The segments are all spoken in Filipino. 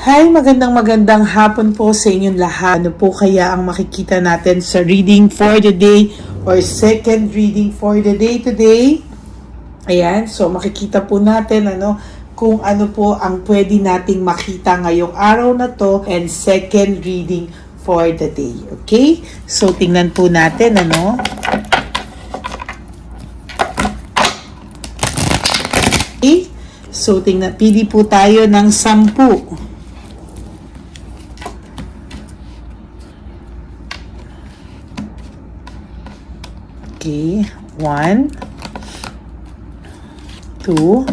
Hi, magandang hapon po sa inyong lahat. Ano po kaya ang makikita natin sa reading for the day or second reading for the day today? Ayan, so makikita po natin kung ano po ang pwede nating makita ngayong araw na to and second reading for the day. Okay? So tingnan po natin Okay? So pili po tayo ng 10. Okay, 1, 2,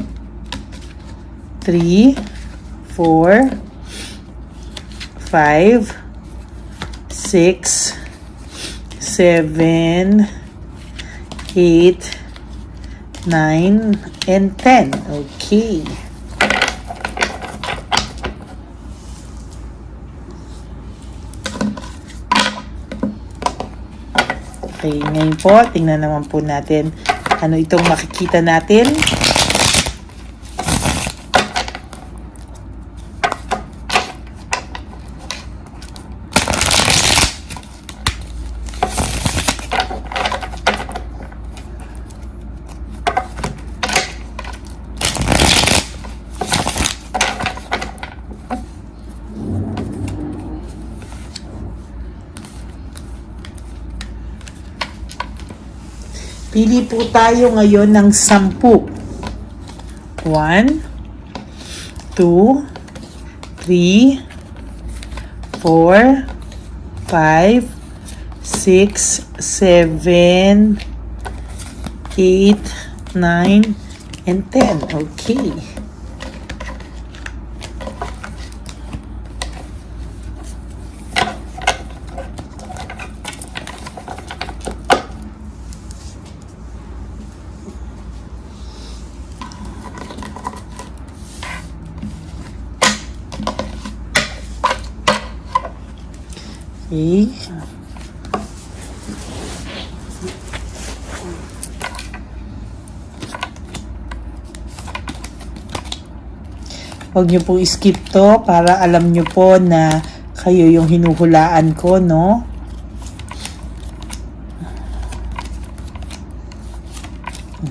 3, 4, 5, 6, 7, 8, 9, and 10. Okay. Okay, ngayon po, tingnan naman po natin ano itong makikita natin. Pili po tayo ngayon ng 10. 1, 2, 3, 4, 5, 6, 7, 8, 9, and 10. Okay. Okay. Huwag niyo po skip to para alam niyo po na kayo yung hinuhulaan ko, no?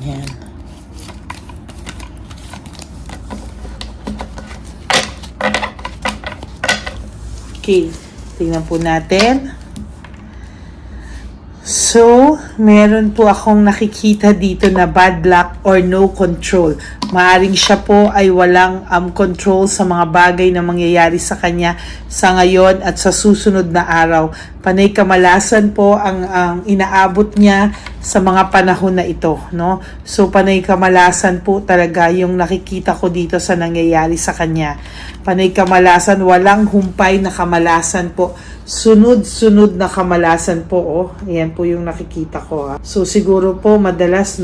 Ayan. Okay. Tingnan po natin. So, meron po akong nakikita dito na bad luck or no control. Maaring siya po ay walang control sa mga bagay na mangyayari sa kanya sa ngayon at sa susunod na araw. Panay kamalasan po ang inaabot niya sa mga panahon na ito, no? So, panay kamalasan po talaga yung nakikita ko dito sa nangyayari sa kanya. Panay kamalasan, walang humpay na kamalasan po. Sunod-sunod na kamalasan po, oh. Ayan po yung nakikita ko, ha. So, siguro po madalas,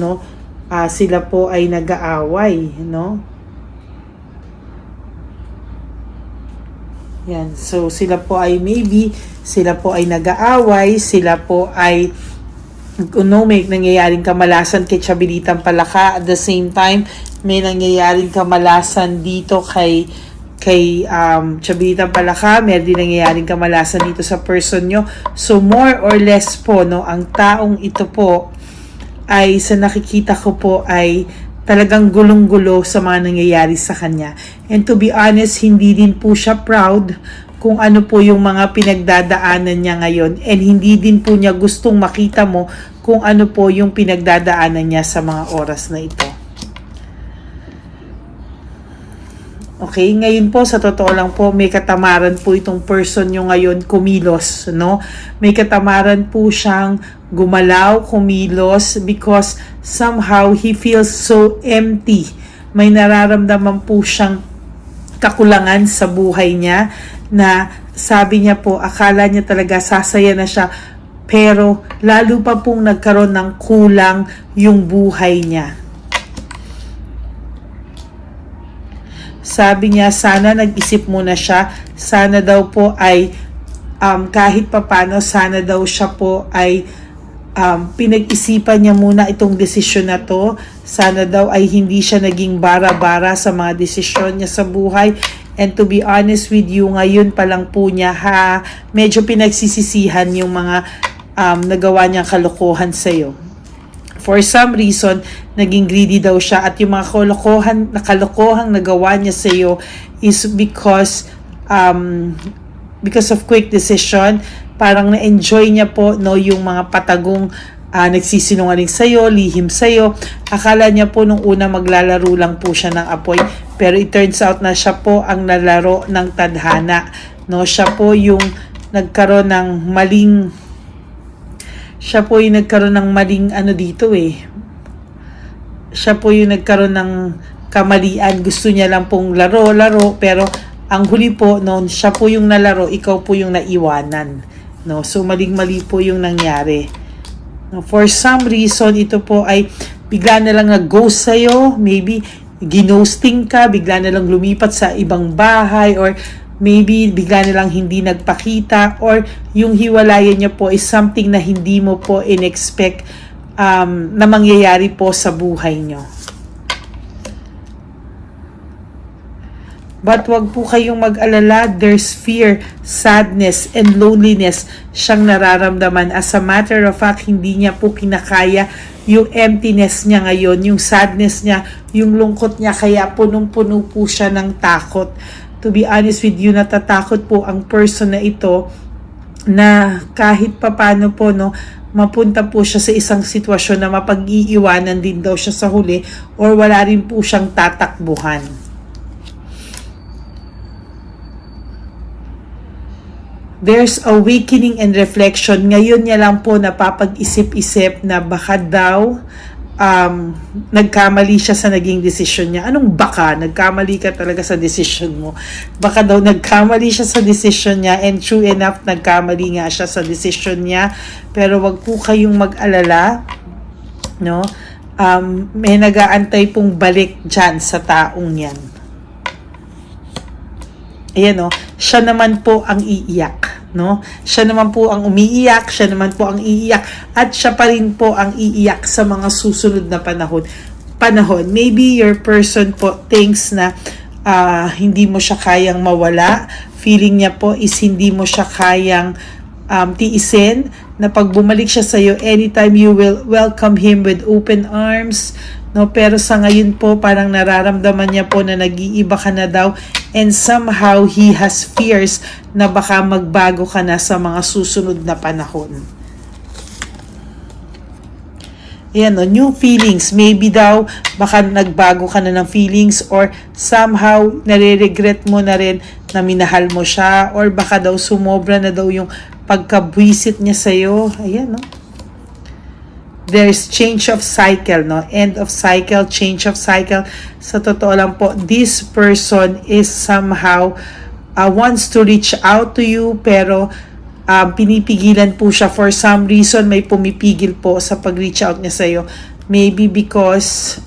sila po ay nag-aaway, no? Yan. So, sila po ay sila po ay nag-aaway, sila po ay may nangyayaring kamalasan kay Chabilitang Palaka. At the same time, may nangyayaring kamalasan dito kay Chabilitang Palaka, meron din nangyayaring kamalasan dito sa person nyo. So, more or less po, ang taong ito po ay sa nakikita ko po ay talagang gulong-gulo sa mga nangyayari sa kanya. And to be honest, hindi din po siya proud kung ano po yung mga pinagdadaanan niya ngayon. And hindi din po niya gustong makita mo kung ano po yung pinagdadaanan niya sa mga oras na ito. Okay, ngayon po sa totoo lang po may katamaran po itong person nyo ngayon kumilos, no? May katamaran po siyang gumalaw, kumilos because somehow he feels so empty. May nararamdaman po siyang kakulangan sa buhay niya na sabi niya po akala niya talaga sasaya na siya pero lalo pa pong nagkaroon ng kulang yung buhay niya. Sabi niya, sana nag-isip muna siya. Sana daw po ay kahit papano, sana daw siya po ay pinag-isipan niya muna itong desisyon na to. Sana daw ay hindi siya naging bara-bara sa mga desisyon niya sa buhay. And to be honest with you, ngayon pa lang po niya medyo pinagsisisihan yung mga nagawa niyang kalokohan sa'yo. For some reason, naging greedy daw siya, at yung mga kalokohang nagawa niya sa'yo is because of quick decision. Parang na-enjoy niya po, no, yung mga patagong nagsisinungaling sa'yo, lihim sa'yo. Akala niya po nung una maglalaro lang po siya ng apoy, pero it turns out na siya po ang nalaro ng tadhana, no? Siya po yung nagkaroon ng maling siya po yung nagkaroon ng kamalian. Gusto niya lang pong laro, pero ang huli po noon, siya po yung nalaro, ikaw po yung naiwanan, no? So maling-mali po yung nangyari. For some reason, ito po ay bigla na lang nag-ghost sa'yo. Maybe ginosting ka, bigla na lang lumipat sa ibang bahay, or maybe bigla na lang hindi nagpakita, or yung hiwalayan niya po is something na hindi mo po in-expect na mangyayari po sa buhay niyo. But wag po kayong mag-alala, there's fear, sadness, and loneliness siyang nararamdaman. As a matter of fact, hindi niya po kinakaya yung emptiness niya ngayon, yung sadness niya, yung lungkot niya, kaya punong-puno po siya ng takot. To be honest with you, natatakot po ang person na ito na kahit papano po, no, mapunta po siya sa isang sitwasyon na mapag-iiwanan din daw siya sa huli, or wala rin po siyang tatakbuhan. There's awakening and reflection. Ngayon niya lang po napapag-isip-isip na baka daw nagkamali siya sa naging desisyon niya. Anong baka? Nagkamali ka talaga sa desisyon mo. Baka daw nagkamali siya sa desisyon niya, and true enough, nagkamali nga siya sa desisyon niya. Pero wag po kayong mag-alala, no? May nag-aantay pong balik dyan sa taong yan. Ayan, no? Siya naman po ang iiyak, no? Siya naman po ang umiiyak, siya naman po ang iiyak, at siya pa rin po ang iiyak sa mga susunod na panahon. Maybe your person po thinks na hindi mo siya kayang mawala. Feeling niya po is hindi mo siya kayang tiisin, na pag bumalik siya sa iyo, anytime you will welcome him with open arms, no? Pero sa ngayon po, parang nararamdaman niya po na nag-iiba ka na daw, and somehow he has fears na baka magbago ka na sa mga susunod na panahon. Ayan, no? New feelings. Maybe daw baka nagbago ka na ng feelings, or somehow nare-regret mo na rin na minahal mo siya, or baka daw sumobra na daw yung pagkabwisit niya sa'yo. Ayan, no? There's change of cycle, no? End of cycle, change of cycle. Sa totoo lang po, this person is somehow wants to reach out to you, pero pinipigilan po siya for some reason. May pumipigil po sa pag-reach out niya sa'yo. Maybe because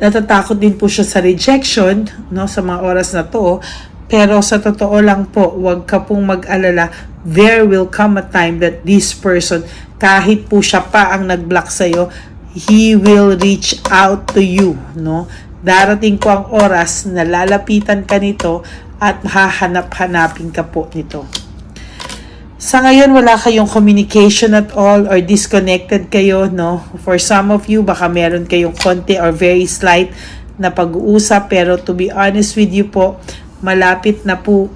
natatakot din po siya sa rejection, no, sa mga oras na to. Pero sa totoo lang po, wag ka pong mag-alala. There will come a time that this person, kahit po siya pa ang nag-block sa'yo, he will reach out to you, no? Darating po ang oras na lalapitan ka nito at hahanap-hanapin ka po nito. Sa ngayon, wala kayong communication at all, or disconnected kayo, no? For some of you, baka meron kayong konti or very slight na pag-uusap, pero to be honest with you po, malapit na po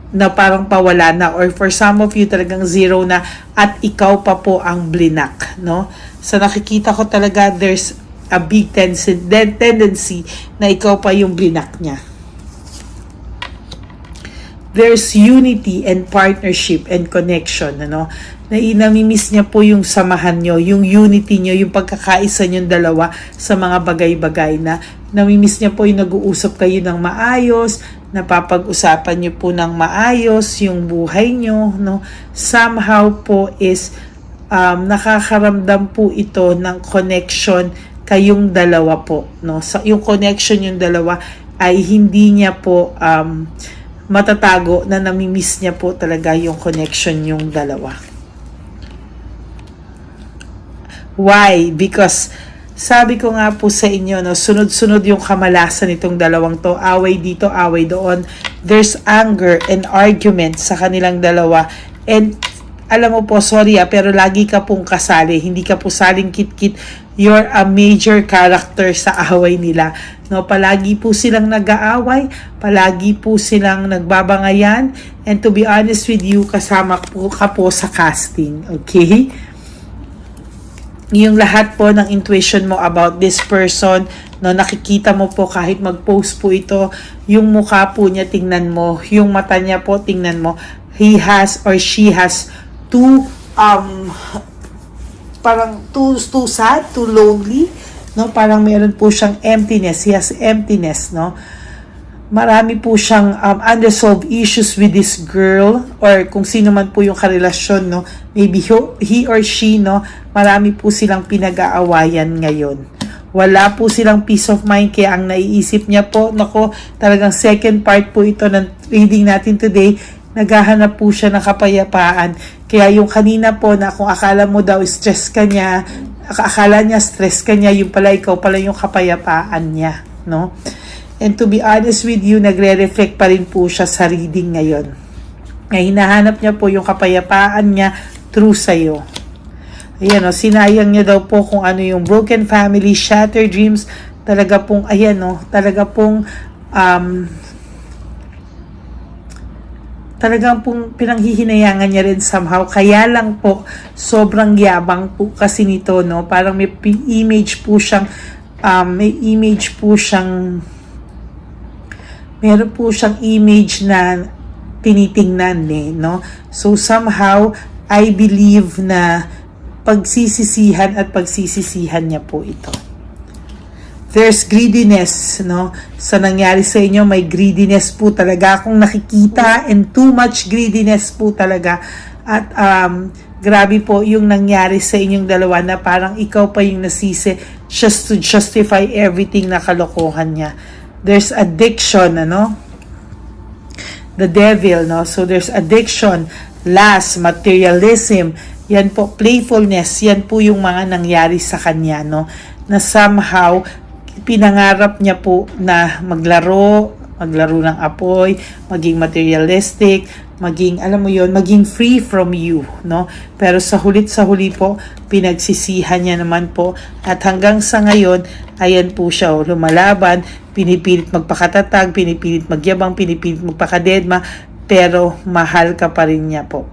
na parang pawala na, or for some of you talagang zero na, at ikaw pa po ang blinak, no? Sa nakikita ko talaga, there's a big tendency na ikaw pa yung blinak niya. There's unity and partnership and connection, ano? Namimiss niya po yung samahan nyo, yung unity nyo, yung pagkakaisa nyo dalawa sa mga bagay-bagay, na namimiss niya po yung nag-uusap kayo ng maayos, napapag-usapan nyo po ng maayos yung buhay nyo, no? Somehow po is nakakaramdam po ito ng connection kayong dalawa po, no? Yung connection yung dalawa ay hindi niya po matatago, na namimiss niya po talaga yung connection yung dalawa. Why? Because Sabi ko nga po sa inyo, no, sunod-sunod yung kamalasan nitong dalawang to. Away dito, away doon. There's anger and argument sa kanilang dalawa. And alam mo po, sorry pero lagi ka pong kasali. Hindi ka po saling kit-kit. You're a major character sa away nila. No, palagi po silang nag-aaway, palagi po silang nagbabangayan, and to be honest with you, kasama po ka po sa casting, okay? Yung lahat po ng intuition mo about this person, no, nakikita mo po kahit mag-post po ito, yung mukha po niya tingnan mo, yung mata niya po tingnan mo, he has or she has parang too sad, too lonely, no? Parang meron po siyang emptiness. He has emptiness, no? Marami po siyang unresolved issues with this girl or kung sino man po yung karelasyon, no? Maybe he or she, no? Marami po silang pinag-aawayan ngayon. Wala po silang peace of mind kaya ang naiisip niya po, nako, talagang second part po ito ng reading natin today, naghahanap po siya ng kapayapaan. Kaya yung kanina po na kung akala mo daw stress ka niya, akala niya stress ka niya, yung pala ikaw pala yung kapayapaan niya, no? And to be honest with you, nagre-reflect pa rin po siya sa reading ngayon. Ngayon, hinahanap niya po yung kapayapaan niya through sa'yo. Ayan o, sinayang niya daw po kung ano yung broken family, shattered dreams, talaga pong, ayan o, talagang pong pinanghihinayangan niya rin somehow. Kaya lang po, sobrang yabang po kasi nito, no? Parang may image po siyang, meron po siyang image na tinitingnan no? So somehow, I believe na pagsisisihan niya po ito. There's greediness, no? Sa nangyari sa inyo, may greediness po talaga akong nakikita, and too much greediness po talaga. At grabe po yung nangyari sa inyong dalawa na parang ikaw pa yung nasisi just to justify everything na kalokohan niya. There's addiction, the devil, no? So there's addiction, lust, materialism, yan po, playfulness, yan po yung mga nangyari sa kanya, no? Na somehow pinangarap niya po na maglaro ng apoy, maging materialistic, maging, alam mo yon, maging free from you, no? Pero sa huli po, pinagsisihan niya naman po, at hanggang sa ngayon, ayan po siya, lumalaban, pinipilit magpakatatag, pinipilit magyabang, pinipilit magpakadedma, pero mahal ka pa rin niya po,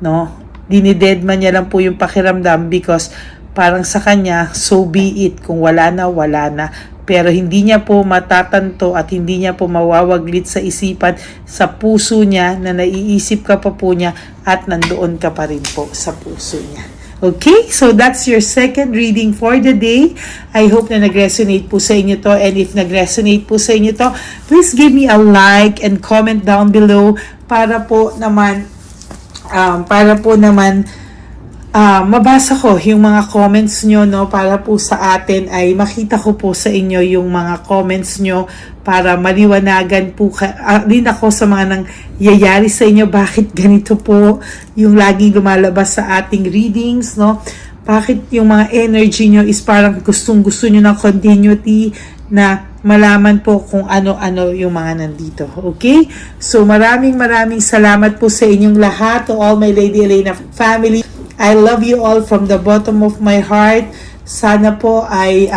no? Dinidedma niya lang po yung pakiramdam because parang sa kanya, so be it, kung wala na, wala na. Pero hindi niya po matatanto at hindi niya po mawawaglit sa isipan, sa puso niya, na naiisip ka pa po niya at nandoon ka pa rin po sa puso niya. Okay, so that's your second reading for the day. I hope na nag-resonate po sa inyo to, and if nag-resonate po sa inyo to, please give me a like and comment down below para po naman mabasa ko yung mga comments nyo, no, para po sa atin ay makita ko po sa inyo yung mga comments nyo para maliwanagan po din ako sa mga nangyayari sa inyo. Bakit ganito po yung laging lumalabas sa ating readings, no? Bakit yung mga energy nyo is parang gustong-gusto nyo ng continuity, na malaman po kung ano-ano yung mga nandito. Okay? So maraming salamat po sa inyong lahat, to all my Lady Elena family. I love you all from the bottom of my heart. Sana po ay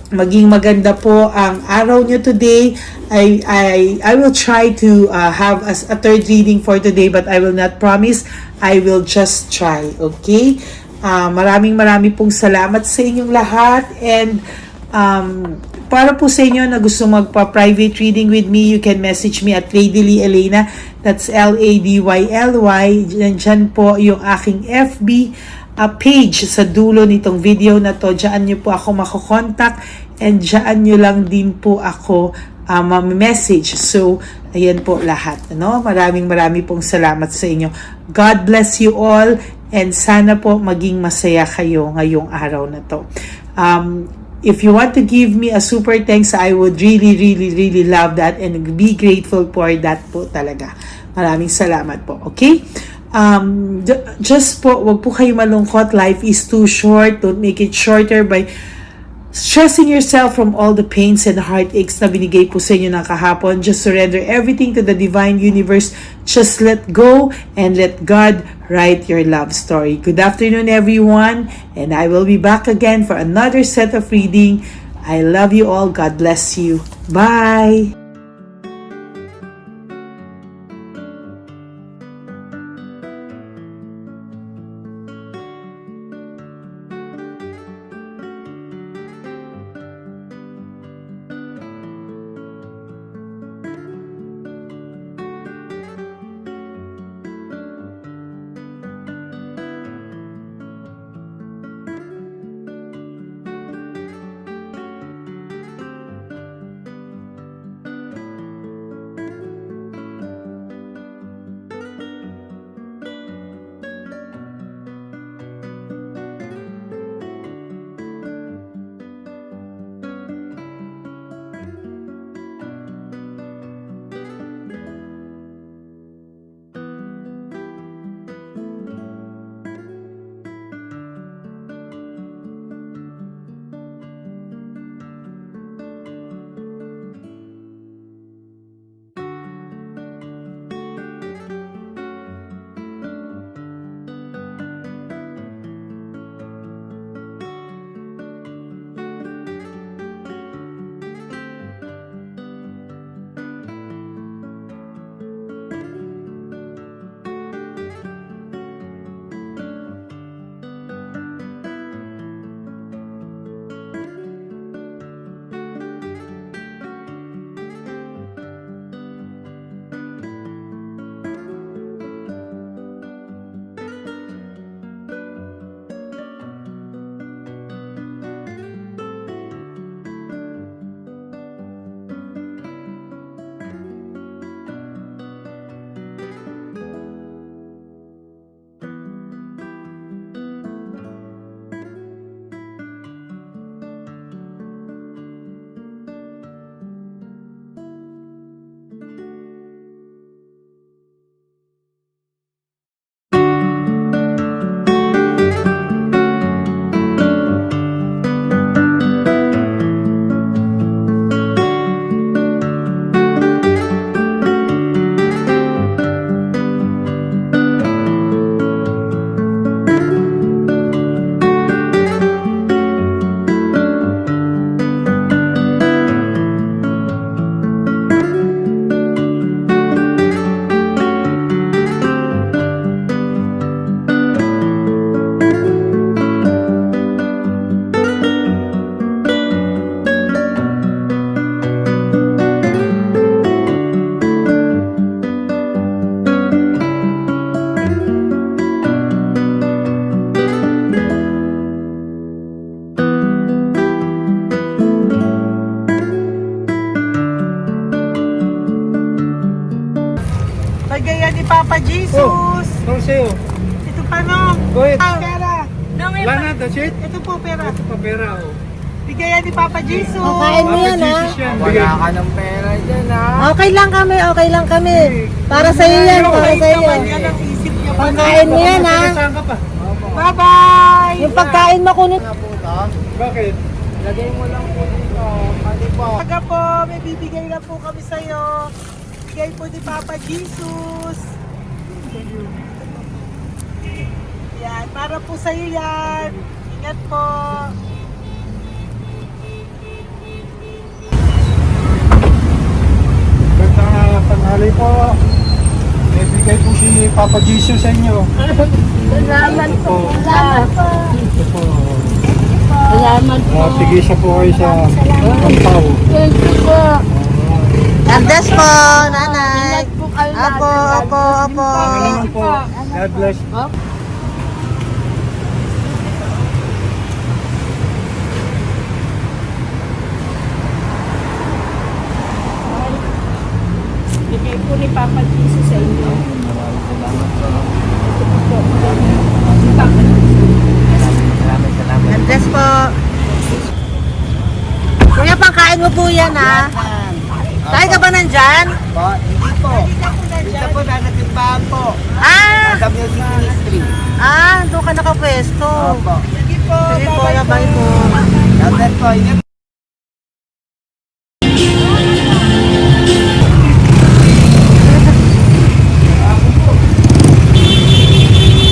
maging maganda po ang araw nyo today. I will try to have a third reading for today, but I will not promise. I will just try. Okay? Maraming pong salamat sa inyong lahat, and para po sa inyo na gusto magpa-private reading with me, you can message me at Lady Lee Elena. That's LADYLY. Diyan po yung aking FB page sa dulo nitong video na to. Diyan nyo po ako makokontak, and diyan nyo lang din po ako message. So, ayan po lahat. Maraming pong salamat sa inyo. God bless you all, and sana po maging masaya kayo ngayong araw na to. If you want to give me a super thanks, I would really love that and be grateful for that po talaga. Maraming salamat po. Okay? just po, wag po kayo malungkot. Life is too short. Don't make it shorter by stressing yourself from all the pains and heartaches na binigay po sa inyo ng kahapon. Just surrender everything to the divine universe. Just let go and let God write your love story. Good afternoon, everyone, and I will be back again for another set of reading. I love you all. God bless you. Bye! Pagaya ni Papa Jesus. Ano sa'yo? Ito pa no. Go ahead. Pera. Wala na, that's it? Ito po pera. Ito pa pera, oh. Bigaya ni Papa Jesus. Kain mo yan, ha? Wala ka ng pera dyan, ha? Okay lang kami, okay lang kami. Para sa iyo yan, para sa iyo. Yan ang isip niya. Pagkain mo yan, ha? Saan ka pa? Bye-bye. Yung pagkain mo kunin. Bakit? Lagay mo lang po dito. Pati po. Taga po, may bibigay na po kami sa'yo. Bigay po ni Papa Jesus. Yan, para po sa'yo yan. Ingat po. Gandang tanghali po. May bigay po si Papa Jesus sa inyo. Salamat po. Salamat po. Ito po. Salamat po. Tigisa po kayo sa Pampaw. Thank you po. Andes po, nanay. Apo, apo, apo. Pangalaman po. God bless. Bigay po ni Papa Jesus sa inyo. Salamat. Andes po. Kuya, pangkain mo po yan, ha? Kain ka ba nandyan? Hindi po. Isa po, nasa Timbahan po. Ah! Sa Music Ministry. Doon ka nakapwesto. Opo. Sige po, bye po. Shoutout po. Ingat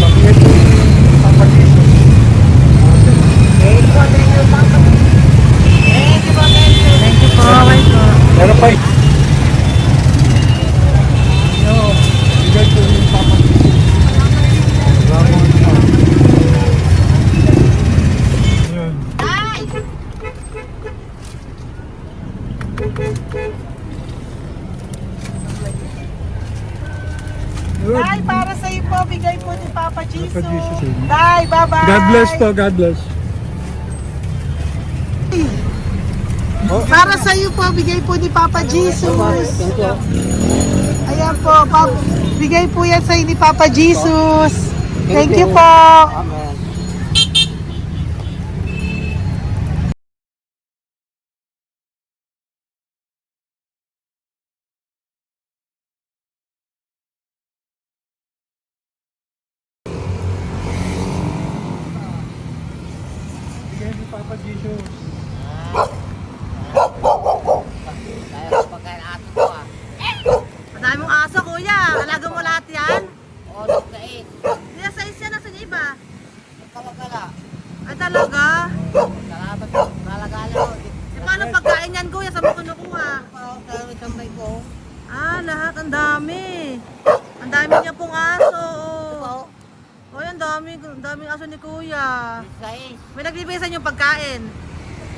Pabigay po ni Papa Jesus. Thank you po, bye po. Meron pa bigay po ni Papa Jesus. Yun. Yun. Tay, para sa iyo po, bigay po ni Papa Jesus. Papa Jesus, eh. Tay, bye-bye. God bless po, God bless. Para sa iyo po, bigay po ni Papa Jesus. Ayan po, bigay po yan sa iyo ni Papa Jesus. Thank you po. Amen. Bigay ni Papa Jesus. Madami mong aso, kuya. Alaga mo lahat yan? O, sais. Kuya, size yan. Nasaan yung iba? Kalagala. Ay, talaga? Salamat po. Kalagala ko. Paano pagkain yan, kuya? Saan mo kinukuha? Sa tambay ko. Lahat. Ang dami. Ang dami niya pong aso. Oy, ang daming aso ni kuya. Sais. May nagbibigay sa inyong pagkain.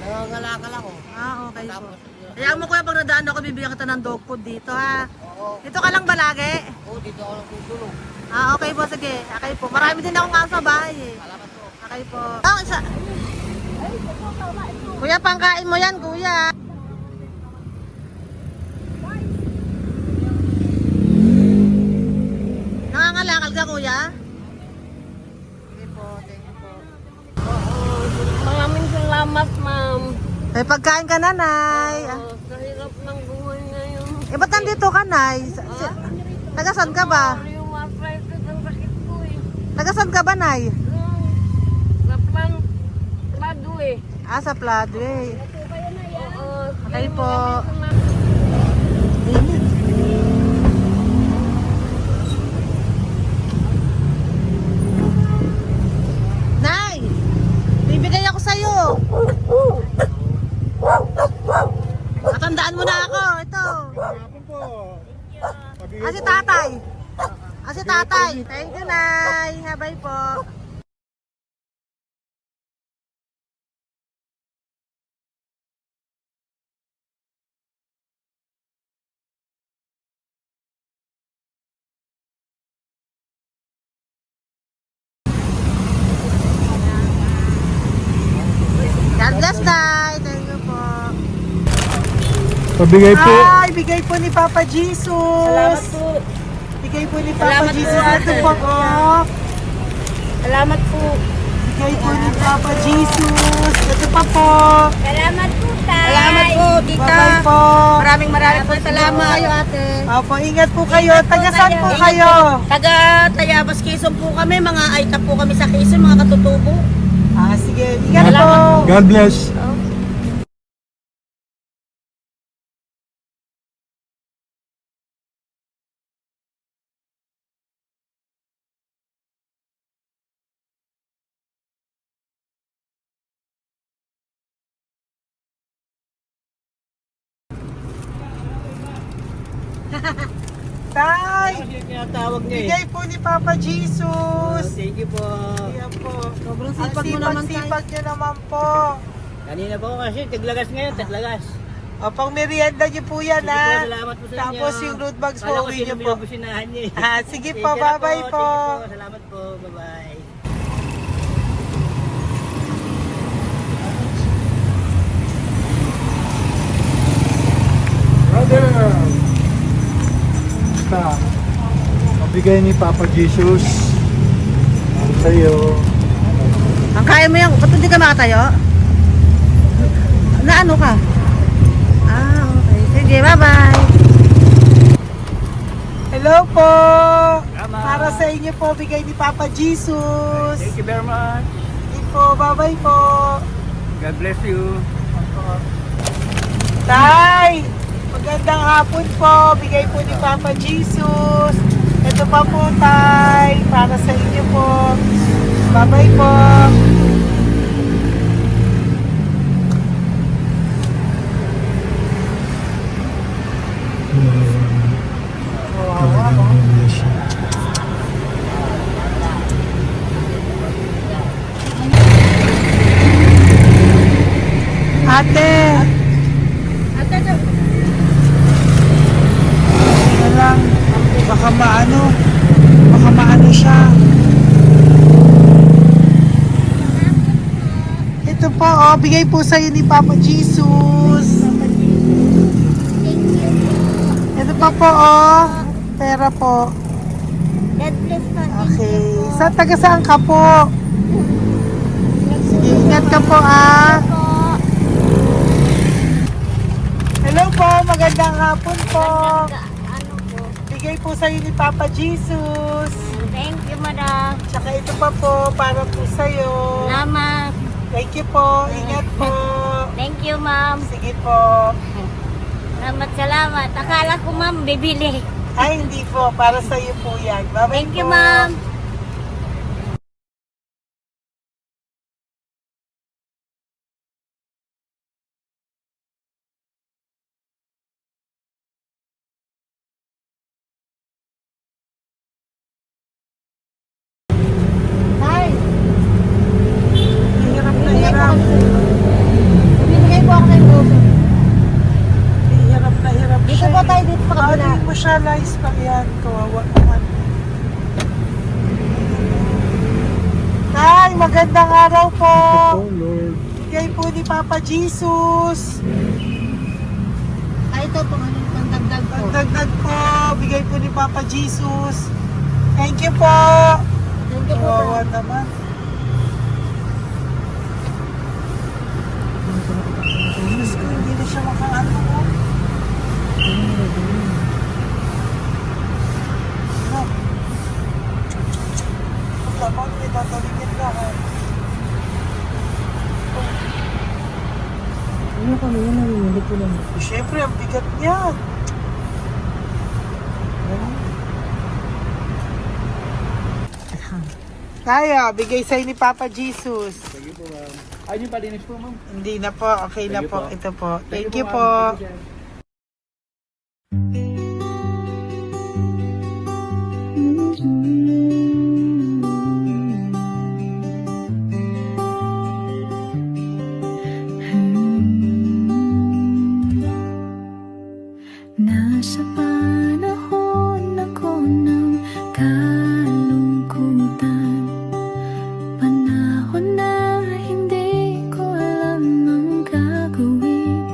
Nangangala ko. Okay po. Kaya mo kuya, pag nadaan ako, bibigyan kita ng dog food dito, ha? Oo. Dito ka lang ba lagi? Oo, dito ako lang tutulog. Okay po, sige. Okay po. Marami din akong aso sa bahay, eh. Salamat po. Okay po. Isa. Kuya, pangkain mo yan, kuya. Nangangalakal ka, kuya? Sige po, thank you po. Maraming salamat, ma'am. May pagkain ka, nanay. Sa hirap ng buhay ngayon. Ba't nandito ka, nay? Tagasan ka ba? Yung arthritis ang sakit ko eh. Tagasan ka ba, nay? Sa plado eh. Sa Pladway. Oo. Okay po. Nay! Bibigay ako sa'yo. Matandaan mo na ako. Ito. Hapon po. Pabigay Si po. tatay. Si tatay. Thank you, Nay. Habay po. God bless, Nay. Thank you po. Pabigay po. Ay, bigay po ni Papa Jesus. Salamat po. Bigay po ni Papa Salamat po, Jesus. Ito ate. po po. Salamat po. Bigay po ni Papa Jesus. Ito pa po. Salamat po, tay. Salamat po, tita. Bye-bye po. Maraming po salamat. Kayo, ate. Opo, ingat po kayo. Taga-saan po kayo? Taga Tayabas, Quezon po kami. Mga aita po kami sa Quezon, mga katutubo. Sige. Ingat po. God bless. Tay, Tinatawag niya eh. bigay po ni Papa Jesus. Thank you po. Ayan po. Sobrang Ang sipag mo naman, tay. sipag niyo naman po. Kanina po kasi, taglagas ngayon, taglagas. Pang merienda niyo po yan, Sige po, ha? salamat po sa inyo. Tapos yung road bags po, Kala ko uwi sino niyo po. binubusinahan niya eh. Sige Thank po, you na bye-bye po. Thank you po, salamat po, bye-bye. Brother. Basta. Pabigay ni Papa Jesus. Ang sa'yo. Ang kaya mo yan, ba't hindi ka makatayo? Na ano ka? Okay. Sige, bye-bye. Hello po! Salamat. Para sa inyo po, bigay ni Papa Jesus. Thank you very much. Hindi po, bye-bye po. God bless you. Tay! Magandang hapon po. Bigay po ni Papa Jesus. Ito pa po, Tay. Para sa inyo po. Bye-bye po. Ate! Ano lang, baka maano siya. Ito po, oh, bigay po sa'yo ni Papa Jesus. Ito pa po, oh, pera po. God bless po. Okay, taga saan ka po? Sige, ingat ka po, ah. Hello po, magandang hapon po. Ano po? Bigay po sa'yo ni Papa Jesus. Thank you, madam. Tsaka ito pa po, para po sa'yo. Salamat. Thank you po, ingat po. Thank you, ma'am. Sige po. Salamat. Akala ko, ma'am, bibili. Ay, hindi po, para sa'yo po yan. Bye-bye Thank you, po. ma'am. Hi. Hirap na hirap. Bibigay po ako ng gusto. Hirap na hirap Dito siya. po tayo, dito sa kabila. Hindi mo siya lies pa yan. Kawawa naman. Hi, magandang araw po. Lord. Bigay po ni Papa Jesus. Ay, ito po, ano yung dagdag po. Dagdag po, bigay po ni Papa Jesus. Thank you po. Thank you po. Kawawa naman. Diyos ko, hindi na siya makaano ko. Tapos, may tataligid lahat. Ano kami yan, narinig ko lang. Siyempre, ang bigat niyan. Kaya, bigay sa'yo ni Papa Jesus. Thank you po, ma'am. Ay, yung palinis po, ma'am. Hindi na po, okay na Thank you po. po. Ito po. Thank you ma'am. po. Thank you, sir. Nasa panahon ako ng kalungkutan, panahon na hindi ko alam ang gagawin.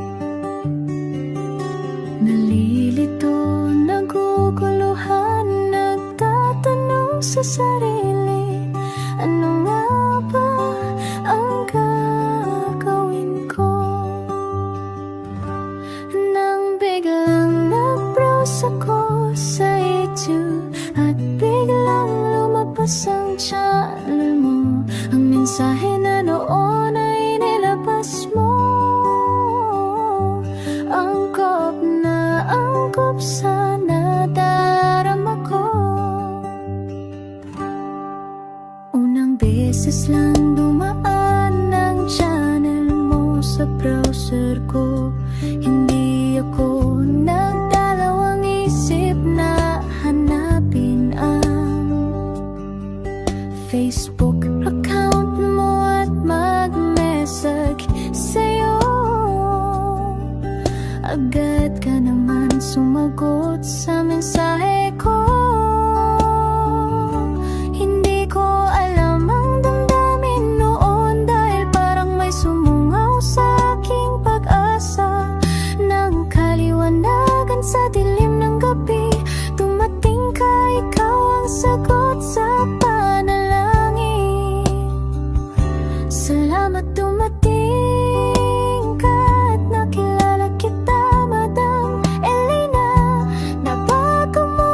Nalilito, naguguluhan, nagtatanong sa sarili, ano nga ba ang gagawin ko? Nang biglang nag-browse ako sa YouTube at biglang lumabas ang channel mo, ang mensahe na noon ay nilabas mo. Angkop sa nadarama ko. Unang beses lang dumaan ang channel mo sa browser ko. Hindi ako nagdalawang isip na hanapin ang Facebook account mo at mag-message sa'yo. Agad ka naman sumagot sa mensahe ko. Hindi ko alam ang damdamin noon, dahil parang may sumungaw sa aking pag-asa. Nang kaliwanagan sa dilim ng gabi, dumating ka, ikaw ang sagot sa panalangin. Salamat dumating ka at nakilala kita, Madam Elena. Nabago mo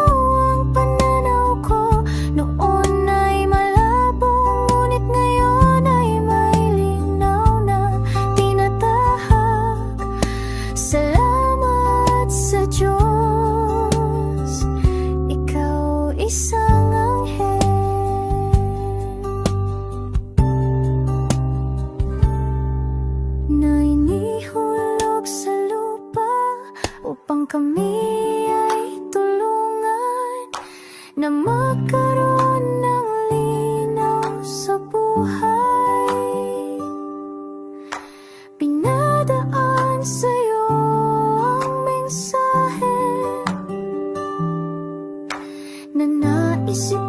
kami ay tulungan na magkaroon ng linaw sa buhay. Pinadaan sa'yo ang mensahe na naisip